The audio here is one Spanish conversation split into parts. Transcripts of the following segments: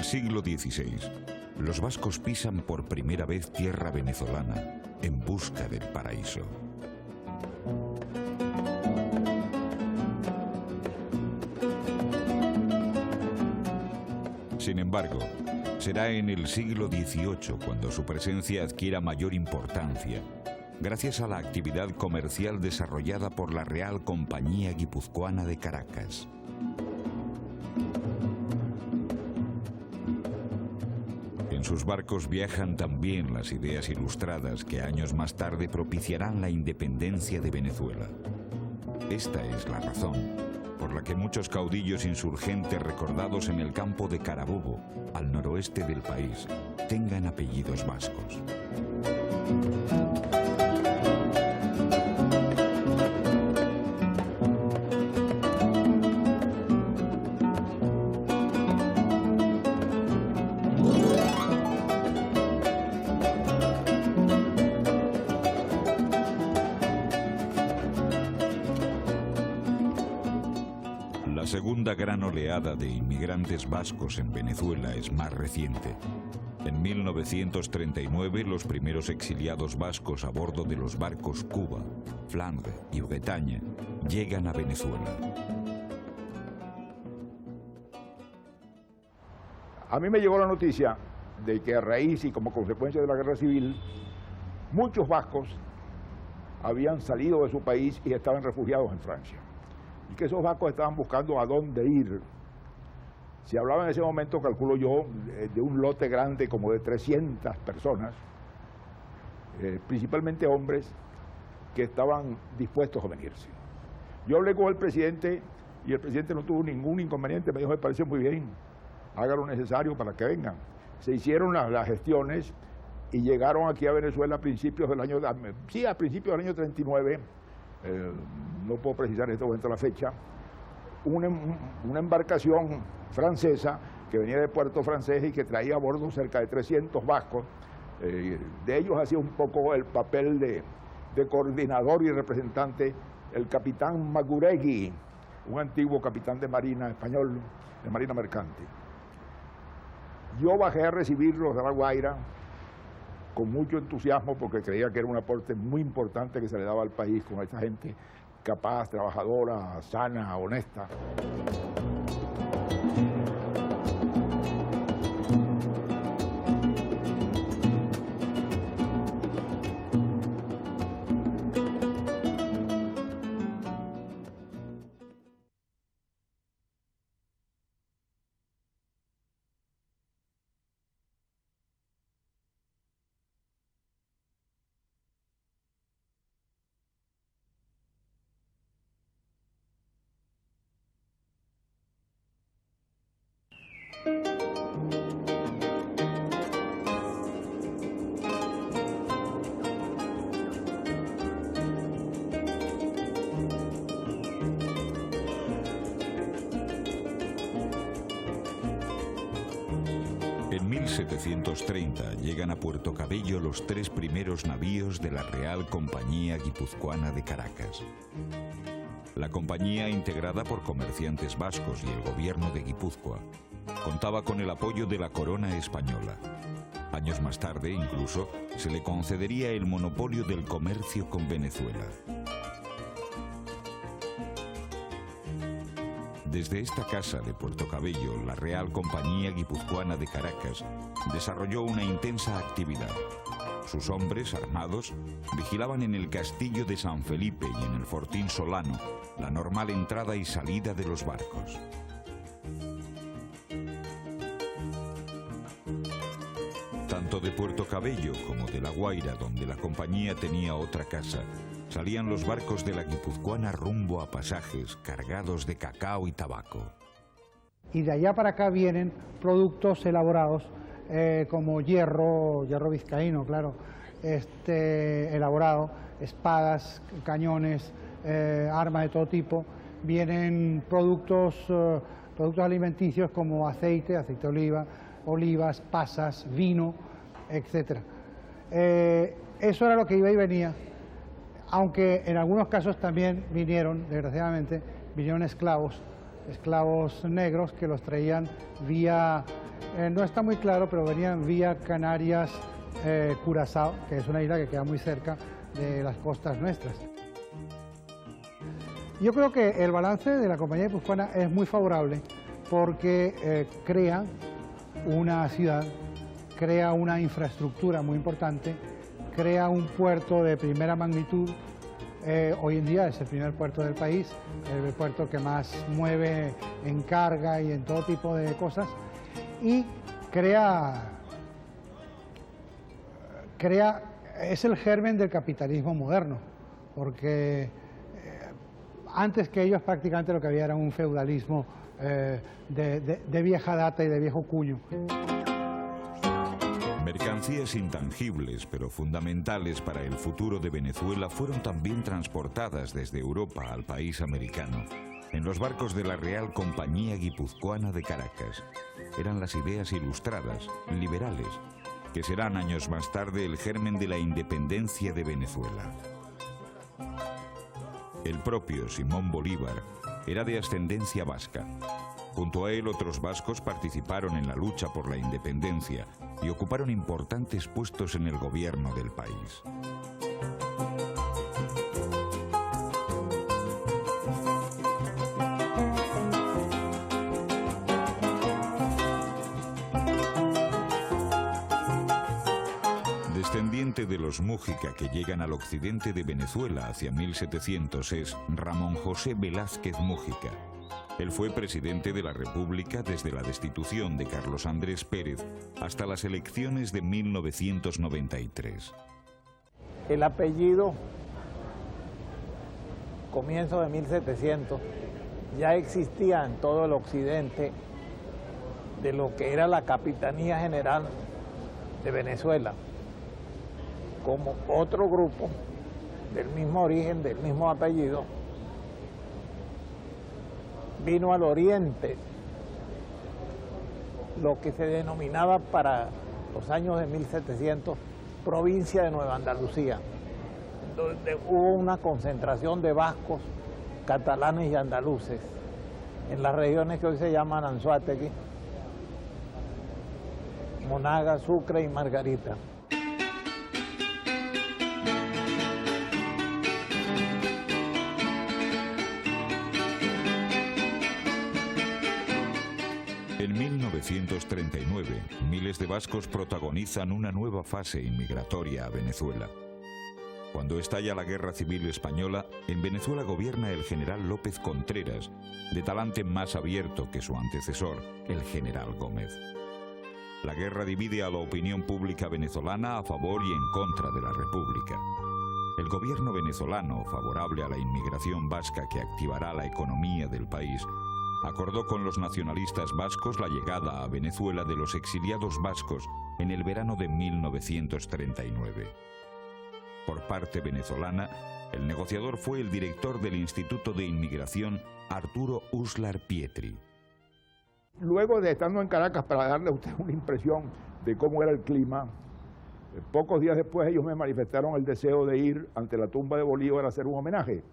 Siglo XVI, los vascos pisan por primera vez tierra venezolana en busca del paraíso. Sin embargo, será en el siglo XVIII cuando su presencia adquiera mayor importancia, gracias a la actividad comercial desarrollada por la Real Compañía Guipuzcoana de Caracas. En sus barcos viajan también las ideas ilustradas que años más tarde propiciarán la independencia de Venezuela. Esta es la razón por la que muchos caudillos insurgentes recordados en el campo de Carabobo, al noroeste del país, tengan apellidos vascos. La segunda gran oleada de inmigrantes vascos en Venezuela es más reciente. En 1939, los primeros exiliados vascos a bordo de los barcos Cuba, Flandre y Bretaña llegan a Venezuela. A mí me llegó la noticia de que a raíz y como consecuencia de la guerra civil, muchos vascos habían salido de su país y estaban refugiados en Francia. Y que esos vascos estaban buscando a dónde ir. Se hablaba en ese momento, calculo yo, de un lote grande como de 300 personas, principalmente hombres, que estaban dispuestos a venirse. Yo hablé con el presidente y el presidente no tuvo ningún inconveniente, me dijo, me parece muy bien, haga lo necesario para que vengan. Se hicieron las gestiones y llegaron aquí a Venezuela a principios del año, a principios del año 39, no puedo precisar en este momento la fecha, una embarcación francesa que venía de puerto francés y que traía a bordo cerca de 300 vascos. De ellos hacía un poco el papel de coordinador y representante el capitán Maguregui, un antiguo capitán de marina español, de marina mercante. Yo bajé a recibirlos de La Guaira con mucho entusiasmo porque creía que era un aporte muy importante que se le daba al país con esta gente capaz, trabajadora, sana, honesta. En 1730 llegan a Puerto Cabello los 3 primeros navíos de la Real Compañía Guipuzcoana de Caracas. La compañía, integrada por comerciantes vascos y el gobierno de Guipúzcoa, contaba con el apoyo de la corona española. Años más tarde, incluso, se le concedería el monopolio del comercio con Venezuela. Desde esta casa de Puerto Cabello, la Real Compañía Guipuzcoana de Caracas desarrolló una intensa actividad. Sus hombres, armados, vigilaban en el castillo de San Felipe y en el fortín Solano la normal entrada y salida de los barcos. Tanto de Puerto Cabello como de La Guaira, donde la compañía tenía otra casa, salían los barcos de la Guipuzcoana rumbo a Pasajes cargados de cacao y tabaco. Y de allá para acá vienen productos elaborados como hierro vizcaíno, claro, elaborado, espadas, cañones, armas de todo tipo. Vienen productos alimenticios como aceite de oliva, olivas, pasas, vino, etc. Eso era lo que iba y venía, aunque en algunos casos también desgraciadamente, vinieron esclavos negros que los traían vía, no está muy claro, pero venían vía Canarias, Curazao, que es una isla que queda muy cerca de las costas nuestras. Yo creo que el balance de la Compañía Guipuzcoana es muy favorable porque crea una ciudad, crea una infraestructura muy importante, crea un puerto de primera magnitud. Hoy en día es el primer puerto del país, el puerto que más mueve en carga y en todo tipo de cosas, y es el germen del capitalismo moderno, porque antes que ellos prácticamente lo que había era un feudalismo de vieja data y de viejo cuño. Mercancías intangibles pero fundamentales para el futuro de Venezuela fueron también transportadas desde Europa al país americano en los barcos de la Real Compañía Guipuzcoana de Caracas. Eran las ideas ilustradas, liberales, que serán años más tarde el germen de la independencia de Venezuela. El propio Simón Bolívar era de ascendencia vasca. Junto a él, otros vascos participaron en la lucha por la independencia y ocuparon importantes puestos en el gobierno del país. Descendiente de los Mújica que llegan al occidente de Venezuela hacia 1700 es Ramón José Velázquez Mújica. Él fue presidente de la República desde la destitución de Carlos Andrés Pérez hasta las elecciones de 1993. El apellido, comienzo de 1700, ya existía en todo el occidente de lo que era la Capitanía General de Venezuela, como otro grupo del mismo origen, del mismo apellido, vino al oriente, lo que se denominaba para los años de 1700 provincia de Nueva Andalucía, donde hubo una concentración de vascos, catalanes y andaluces en las regiones que hoy se llaman Anzoátegui, Monagas, Sucre y Margarita. En 1939, miles de vascos protagonizan una nueva fase inmigratoria a Venezuela. Cuando estalla la Guerra Civil Española, en Venezuela gobierna el general López Contreras, de talante más abierto que su antecesor, el general Gómez. La guerra divide a la opinión pública venezolana a favor y en contra de la República. El gobierno venezolano, favorable a la inmigración vasca que activará la economía del país, acordó con los nacionalistas vascos la llegada a Venezuela de los exiliados vascos en el verano de 1939. Por parte venezolana, el negociador fue el director del Instituto de Inmigración, Arturo Uslar Pietri. Luego de estando en Caracas, para darle a usted una impresión de cómo era el clima, pocos días después ellos me manifestaron el deseo de ir ante la tumba de Bolívar a hacer un homenaje.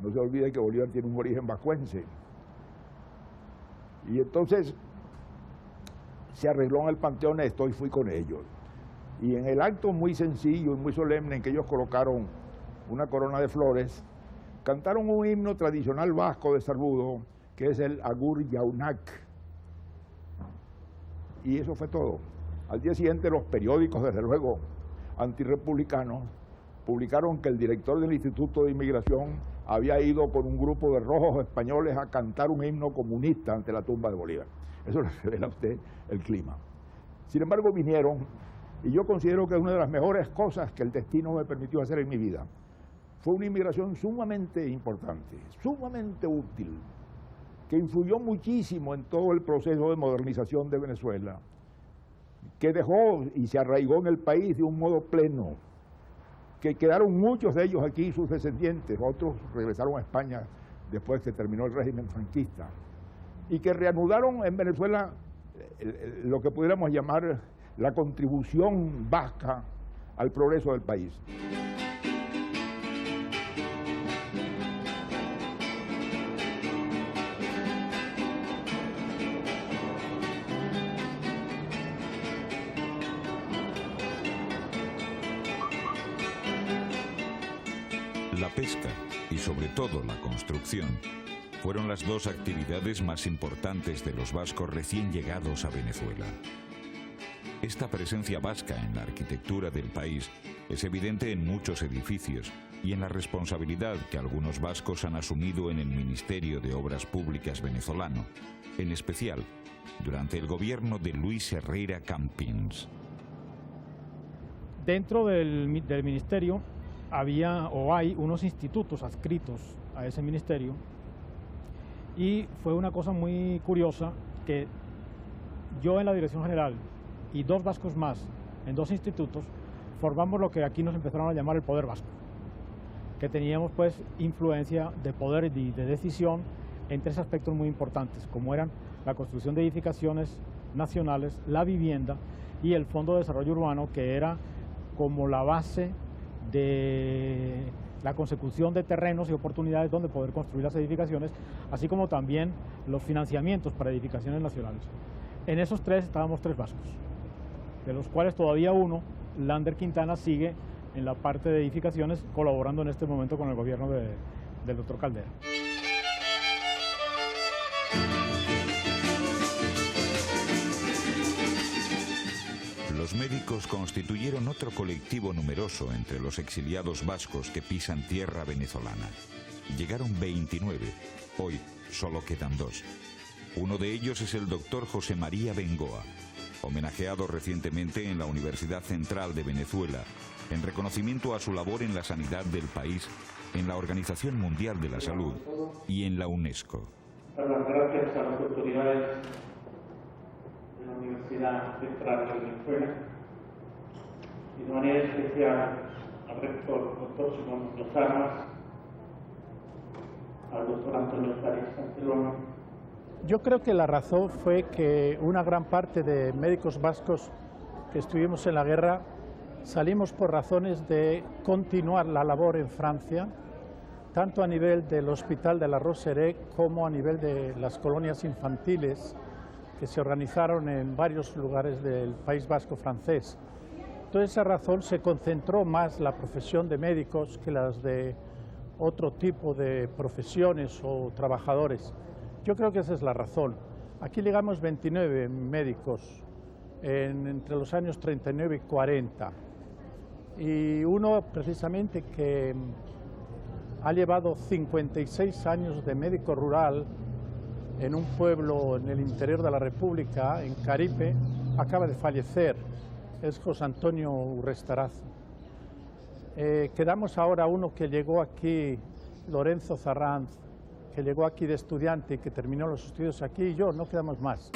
No se olvide que Bolívar tiene un origen vascuense. Y entonces se arregló en el Panteón Néstor y fui con ellos. Y en el acto muy sencillo y muy solemne en que ellos colocaron una corona de flores, cantaron un himno tradicional vasco de saludo, que es el Agur Jaunak. Y eso fue todo. Al día siguiente los periódicos, desde luego, antirrepublicanos, publicaron que el director del Instituto de Inmigración había ido con un grupo de rojos españoles a cantar un himno comunista ante la tumba de Bolívar. Eso le revela a usted el clima. Sin embargo, vinieron, y yo considero que es una de las mejores cosas que el destino me permitió hacer en mi vida. Fue una inmigración sumamente importante, sumamente útil, que influyó muchísimo en todo el proceso de modernización de Venezuela, que dejó y se arraigó en el país de un modo pleno, que quedaron muchos de ellos aquí, sus descendientes, otros regresaron a España después que terminó el régimen franquista, y que reanudaron en Venezuela lo que pudiéramos llamar la contribución vasca al progreso del país. La pesca y sobre todo la construcción fueron las dos actividades más importantes de los vascos recién llegados a Venezuela. Esta presencia vasca en la arquitectura del país es evidente en muchos edificios y en la responsabilidad que algunos vascos han asumido en el Ministerio de Obras Públicas venezolano, en especial durante el gobierno de Luis Herrera Campins. Dentro del ministerio había o hay unos institutos adscritos a ese ministerio, y fue una cosa muy curiosa que yo en la dirección general y dos vascos más en dos institutos formamos lo que aquí nos empezaron a llamar el poder vasco, que teníamos pues influencia de poder y de decisión en tres aspectos muy importantes, como eran la construcción de edificaciones nacionales, la vivienda y el Fondo de Desarrollo Urbano, que era como la base de la consecución de terrenos y oportunidades donde poder construir las edificaciones, así como también los financiamientos para edificaciones nacionales. En esos tres estábamos tres vascos, de los cuales todavía uno, Lander Quintana, sigue en la parte de edificaciones, colaborando en este momento con el gobierno del doctor Caldera. Los médicos constituyeron otro colectivo numeroso entre los exiliados vascos que pisan tierra venezolana. Llegaron 29, hoy solo quedan 2. Uno de ellos es el doctor José María Bengoa, homenajeado recientemente en la Universidad Central de Venezuela, en reconocimiento a su labor en la sanidad del país, en la Organización Mundial de la Salud y en la UNESCO. Dar las gracias a las autoridades de la Universidad Central de Venezuela y de manera especial al rector, doctor Simón Lozanas, al doctor Antonio Farías Cantelón. Yo creo que la razón fue que una gran parte de médicos vascos que estuvimos en la guerra salimos por razones de continuar la labor en Francia, tanto a nivel del Hospital de la Roseraie como a nivel de las colonias infantiles que se organizaron en varios lugares del País Vasco francés. Entonces, esa razón se concentró más la profesión de médicos que las de otro tipo de profesiones o trabajadores. Yo creo que esa es la razón. Aquí llegamos 29 médicos entre los años 39 y 40. Y uno precisamente que ha llevado 56 años de médico rural en un pueblo en el interior de la República, en Caripe, acaba de fallecer. Es José Antonio Urrestarazo. Quedamos ahora uno que llegó aquí, Lorenzo Zarranz, que llegó aquí de estudiante y que terminó los estudios aquí, y yo, no quedamos más.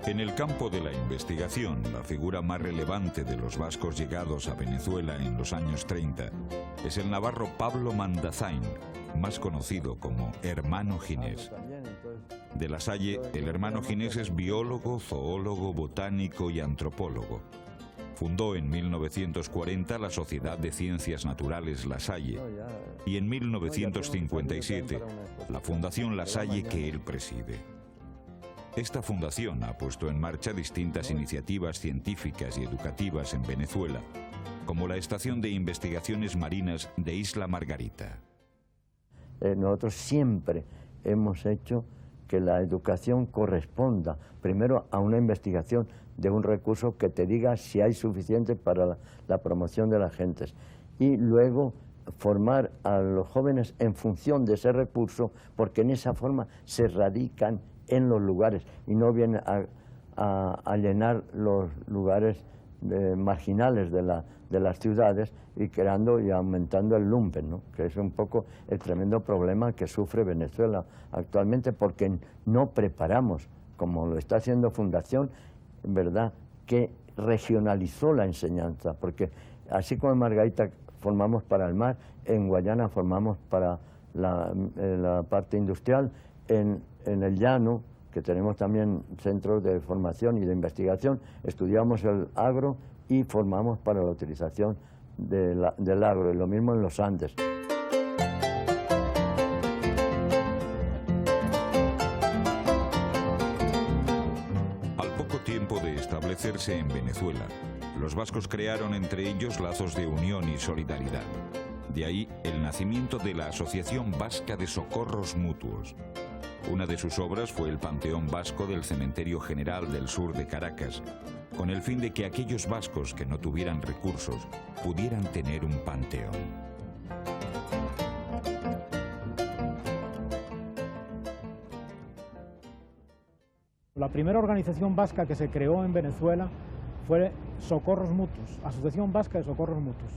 En el campo de la investigación, la figura más relevante de los vascos llegados a Venezuela en los años 30 es el navarro Pablo Mandazain, más conocido como Hermano Ginés. De La Salle, el hermano Ginés es biólogo, zoólogo, botánico y antropólogo. Fundó en 1940 la Sociedad de Ciencias Naturales La Salle y en 1957 la Fundación La Salle que él preside. Esta fundación ha puesto en marcha distintas iniciativas científicas y educativas en Venezuela, como la Estación de Investigaciones Marinas de Isla Margarita. Nosotros siempre hemos hecho que la educación corresponda primero a una investigación de un recurso que te diga si hay suficiente para la promoción de las gentes, y luego formar a los jóvenes en función de ese recurso, porque en esa forma se radican en los lugares y no vienen a llenar los lugares marginales de las ciudades y creando y aumentando el lumpen, ¿no? Que es un poco el tremendo problema que sufre Venezuela actualmente, porque no preparamos, como lo está haciendo Fundación, ¿verdad?, que regionalizó la enseñanza, porque así como en Margarita formamos para el mar, en Guayana formamos para la parte industrial, en el llano, que tenemos también centros de formación y de investigación, estudiamos el agro y formamos para la utilización del agro, y lo mismo en los Andes. Al poco tiempo de establecerse en Venezuela, los vascos crearon entre ellos lazos de unión y solidaridad. De ahí el nacimiento de la Asociación Vasca de Socorros Mutuos. Una de sus obras fue el Panteón Vasco del Cementerio General del Sur de Caracas, con el fin de que aquellos vascos que no tuvieran recursos pudieran tener un panteón. La primera organización vasca que se creó en Venezuela fue Socorros Mutuos, Asociación Vasca de Socorros Mutuos,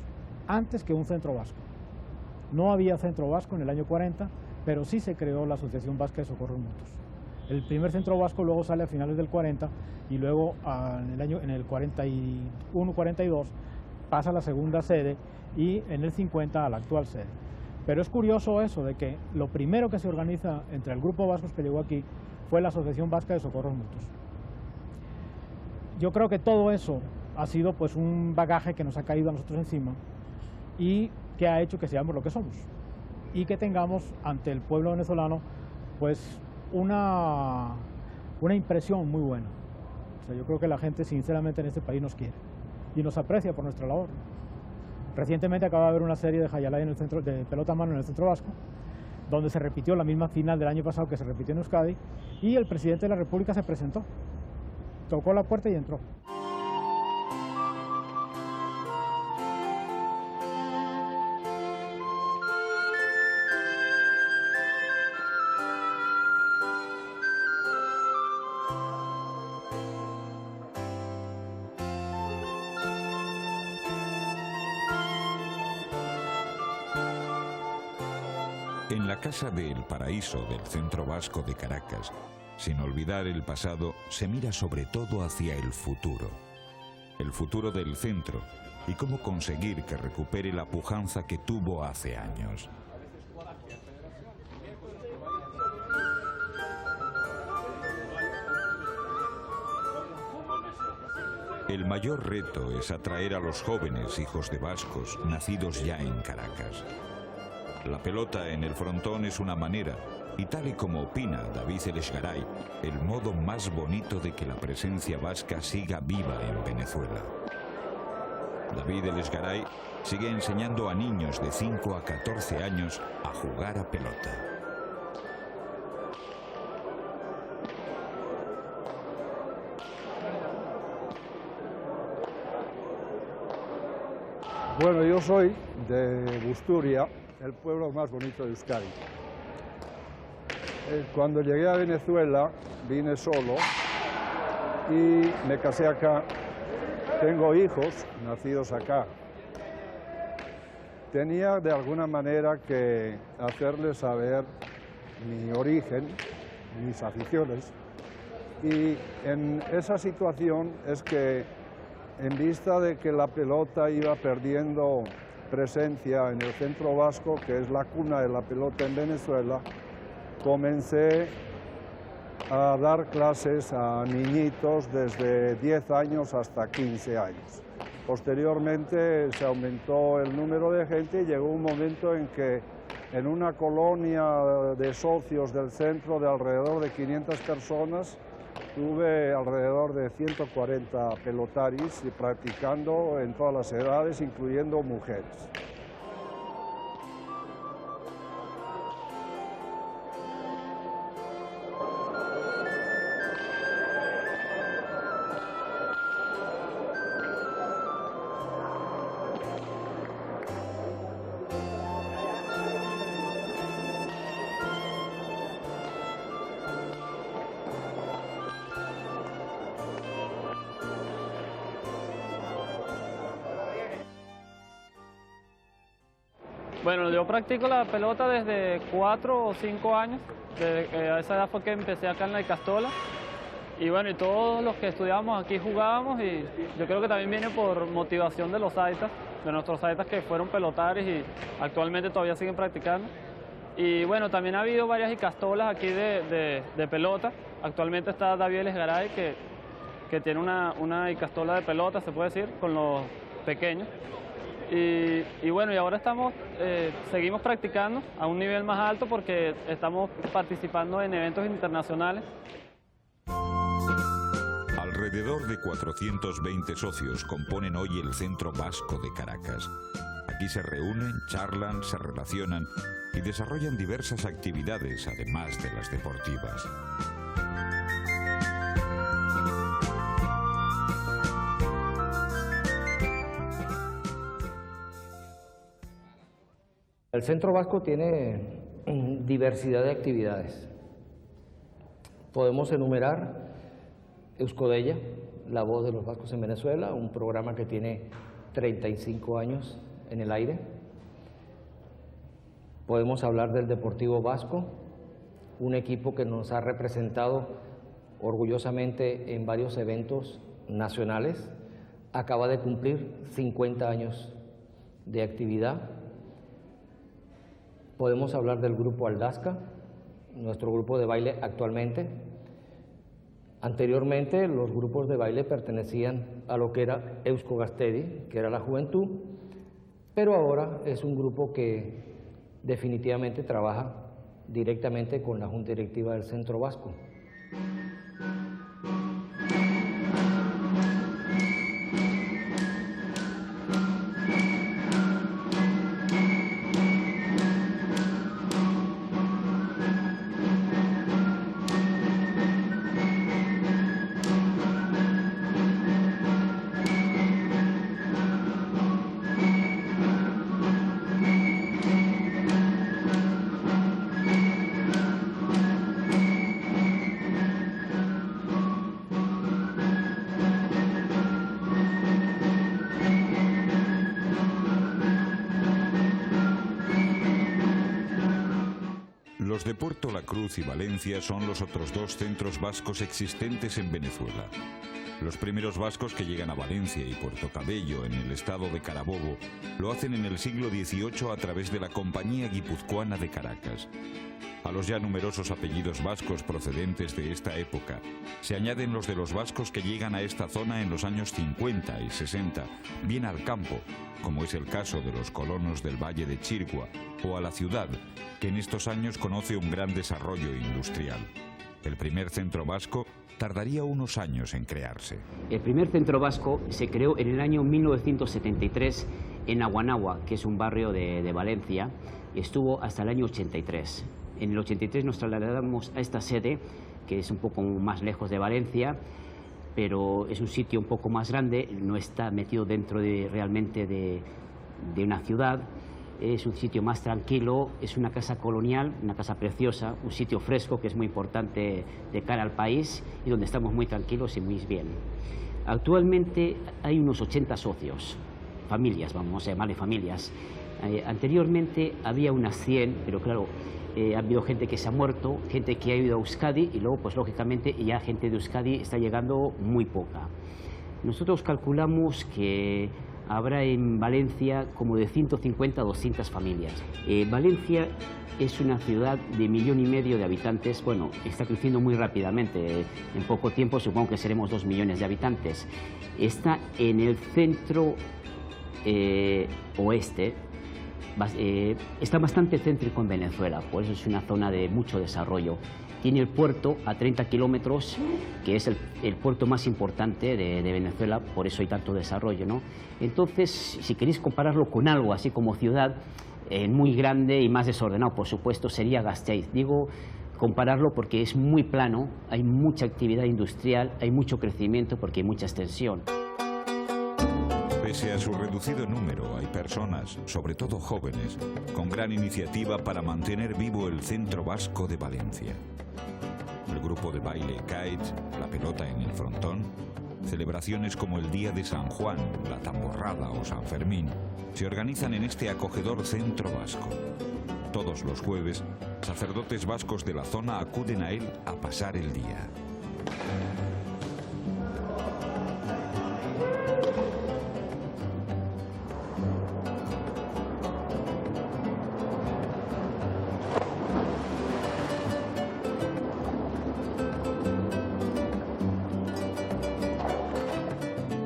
antes que un centro vasco. No había centro vasco en el año 40, pero sí se creó la Asociación Vasca de Socorros Mutuos. El primer centro vasco luego sale a finales del 40 y luego en el 41-42 pasa a la segunda sede y en el 50 a la actual sede. Pero es curioso eso de que lo primero que se organiza entre el grupo vascos que llegó aquí fue la Asociación Vasca de Socorros Mutuos. Yo creo que todo eso ha sido pues un bagaje que nos ha caído a nosotros encima y que ha hecho que seamos lo que somos y que tengamos ante el pueblo venezolano pues una impresión muy buena. O sea, yo creo que la gente sinceramente en este país nos quiere y nos aprecia por nuestra labor. Recientemente acaba de haber una serie de Jayalay en el centro de pelota a mano en el centro vasco, donde se repitió la misma final del año pasado que se repitió en Euskadi, y el presidente de la República se presentó, tocó la puerta y entró. En la Casa del Paraíso del Centro Vasco de Caracas, sin olvidar el pasado, se mira sobre todo hacia el futuro del centro y cómo conseguir que recupere la pujanza que tuvo hace años. El mayor reto es atraer a los jóvenes hijos de vascos nacidos ya en Caracas. La pelota en el frontón es una manera, y tal y como opina David Elesgaray, el modo más bonito de que la presencia vasca siga viva en Venezuela. David Elesgaray sigue enseñando a niños de 5 a 14 años a jugar a pelota. Bueno, yo soy de Busturia, el pueblo más bonito de Euskadi. Cuando llegué a Venezuela vine solo y me casé acá. Tengo hijos nacidos acá. Tenía de alguna manera que hacerles saber mi origen, mis aficiones, y en esa situación es que en vista de que la pelota iba perdiendo presencia en el centro vasco, que es la cuna de la pelota en Venezuela, comencé a dar clases a niñitos desde 10 años hasta 15 años. Posteriormente se aumentó el número de gente y llegó un momento en que en una colonia de socios del centro de alrededor de 500 personas tuve alrededor de 140 pelotaris practicando en todas las edades, incluyendo mujeres. Bueno, yo practico la pelota desde 4 o 5 años, a esa edad fue que empecé acá en la Icastola. Y bueno, y todos los que estudiábamos aquí jugábamos y yo creo que también viene por motivación de los aitas, de nuestros aitas que fueron pelotaris y actualmente todavía siguen practicando. Y bueno, también ha habido varias Icastolas aquí de pelota. Actualmente está David Esgaray que tiene una Icastola de pelota, se puede decir, con los pequeños. Y bueno, y ahora seguimos practicando a un nivel más alto porque estamos participando en eventos internacionales. Alrededor de 420 socios componen hoy el Centro Vasco de Caracas. Aquí se reúnen, charlan, se relacionan y desarrollan diversas actividades, además de las deportivas. El Centro Vasco tiene diversidad de actividades. Podemos enumerar Euskodeia, la voz de los vascos en Venezuela, un programa que tiene 35 años en el aire. Podemos hablar del Deportivo Vasco, un equipo que nos ha representado orgullosamente en varios eventos nacionales. Acaba de cumplir 50 años de actividad. Podemos hablar del grupo Aldasca, nuestro grupo de baile actualmente. Anteriormente los grupos de baile pertenecían a lo que era Eusko Gaztedi, que era la juventud, pero ahora es un grupo que definitivamente trabaja directamente con la Junta Directiva del Centro Vasco. Los de Puerto La Cruz y Valencia son los otros dos centros vascos existentes en Venezuela. Los primeros vascos que llegan a Valencia y Puerto Cabello, en el estado de Carabobo, lo hacen en el siglo XVIII a través de la Compañía Guipuzcoana de Caracas. A los ya numerosos apellidos vascos procedentes de esta época se añaden los de los vascos que llegan a esta zona en los años 50 y 60, bien al campo, como es el caso de los colonos del Valle de Chirgua, o a la ciudad, que en estos años conoce un gran desarrollo industrial. El primer centro vasco tardaría unos años en crearse. El primer centro vasco se creó en el año 1973 en Aguanagua, que es un barrio de Valencia, y estuvo hasta el año 83. En el 83 nos trasladamos a esta sede, que es un poco más lejos de Valencia, pero es un sitio un poco más grande, no está metido dentro realmente de una ciudad. Es un sitio más tranquilo, es una casa colonial, una casa preciosa, un sitio fresco que es muy importante de cara al país y donde estamos muy tranquilos y muy bien. Actualmente hay unos 80 socios, familias, vamos a llamarle familias. Anteriormente había unas 100, pero claro, ha habido gente que se ha muerto, gente que ha ido a Euskadi y luego, pues lógicamente, ya gente de Euskadi está llegando muy poca. Nosotros calculamos que habrá en Valencia como de 150 a 200 familias. Valencia es una ciudad de 1,5 millones de habitantes. Bueno, está creciendo muy rápidamente. En poco tiempo supongo que seremos 2 millones de habitantes. Está en el centro oeste. Está bastante céntrico en Venezuela, por eso es una zona de mucho desarrollo. Tiene el puerto a 30 kilómetros, que es el puerto más importante de Venezuela, por eso hay tanto desarrollo, ¿no? Entonces, si queréis compararlo con algo así como ciudad, muy grande y más desordenado, por supuesto, sería Gasteiz. Digo compararlo porque es muy plano, hay mucha actividad industrial, hay mucho crecimiento porque hay mucha extensión. Pese a su reducido número, hay personas, sobre todo jóvenes, con gran iniciativa para mantener vivo el centro vasco de Valencia. El grupo de baile Kites, la pelota en el frontón, celebraciones como el Día de San Juan, la tamborrada o San Fermín, se organizan en este acogedor centro vasco. Todos los jueves, sacerdotes vascos de la zona acuden a él a pasar el día.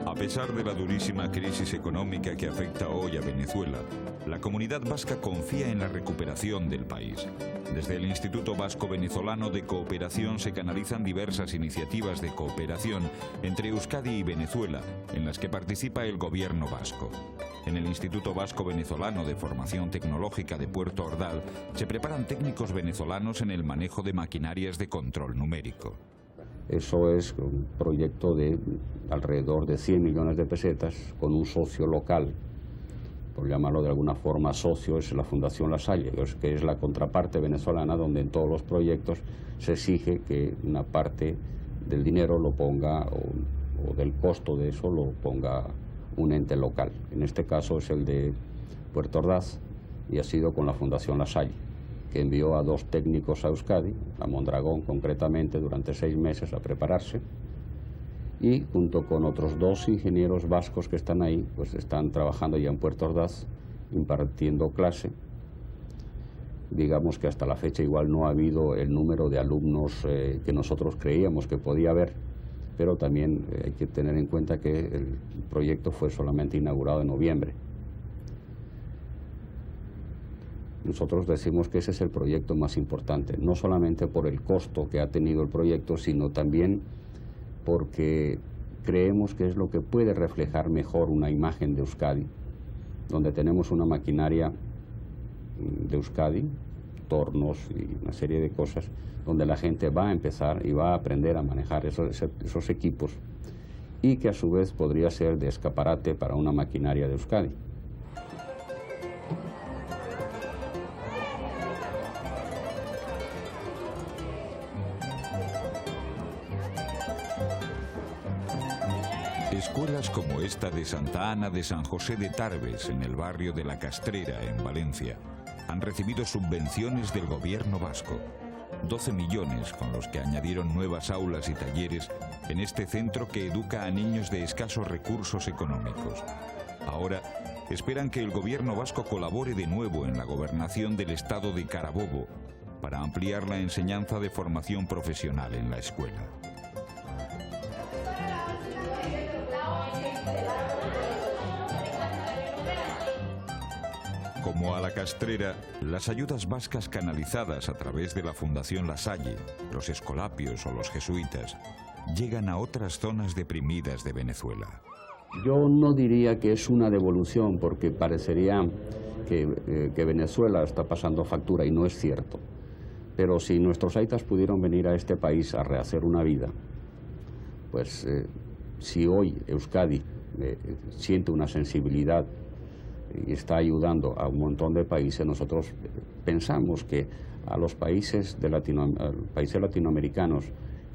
A pesar de la durísima crisis económica que afecta hoy a Venezuela, la comunidad vasca confía en la recuperación del país. Desde el Instituto Vasco Venezolano de Cooperación se canalizan diversas iniciativas de cooperación entre Euskadi y Venezuela, en las que participa el gobierno vasco. En el Instituto Vasco Venezolano de Formación Tecnológica de Puerto Ordal se preparan técnicos venezolanos en el manejo de maquinarias de control numérico. Eso es un proyecto de alrededor de 100 millones de pesetas con un socio local, por llamarlo de alguna forma socio, es la Fundación La Salle, que es la contraparte venezolana donde en todos los proyectos se exige que una parte del dinero lo ponga o del costo de eso lo ponga un ente local. En este caso es el de Puerto Ordaz y ha sido con la Fundación La Salle, que envió a 2 técnicos a Euskadi, a Mondragón concretamente, durante 6 meses a prepararse, y junto con otros 2 ingenieros vascos que están ahí, pues están trabajando ya en Puerto Ordaz, impartiendo clase. Digamos que hasta la fecha igual no ha habido el número de alumnos que nosotros creíamos que podía haber, pero también hay que tener en cuenta que el proyecto fue solamente inaugurado en noviembre. Nosotros decimos que ese es el proyecto más importante, no solamente por el costo que ha tenido el proyecto, sino también porque creemos que es lo que puede reflejar mejor una imagen de Euskadi, donde tenemos una maquinaria de Euskadi, tornos y una serie de cosas, donde la gente va a empezar y va a aprender a manejar esos equipos y que a su vez podría ser de escaparate para una maquinaria de Euskadi. Escuelas como esta de Santa Ana de San José de Tarbes, en el barrio de La Castrera, en Valencia, han recibido subvenciones del gobierno vasco. 12 millones con los que añadieron nuevas aulas y talleres en este centro que educa a niños de escasos recursos económicos. Ahora esperan que el gobierno vasco colabore de nuevo en la gobernación del estado de Carabobo para ampliar la enseñanza de formación profesional en la escuela. Como a La Castrera, las ayudas vascas canalizadas a través de la Fundación La Salle, los escolapios o los jesuitas, llegan a otras zonas deprimidas de Venezuela. Yo no diría que es una devolución, porque parecería que Venezuela está pasando factura y no es cierto. Pero si nuestros aitas pudieron venir a este país a rehacer una vida, pues si hoy Euskadi siente una sensibilidad y está ayudando a un montón de países, nosotros pensamos que a los países latinoamericanos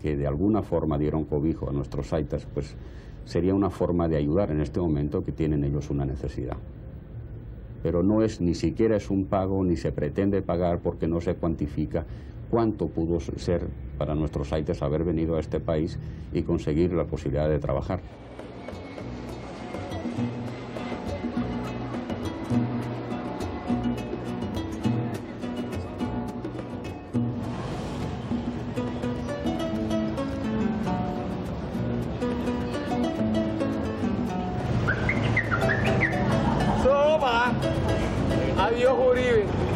que de alguna forma dieron cobijo a nuestros aitas, pues sería una forma de ayudar en este momento que tienen ellos una necesidad. Pero no es, ni siquiera es un pago, ni se pretende pagar, porque no se cuantifica cuánto pudo ser para nuestros aitas haber venido a este país y conseguir la posibilidad de trabajar. Adiós, Uribe.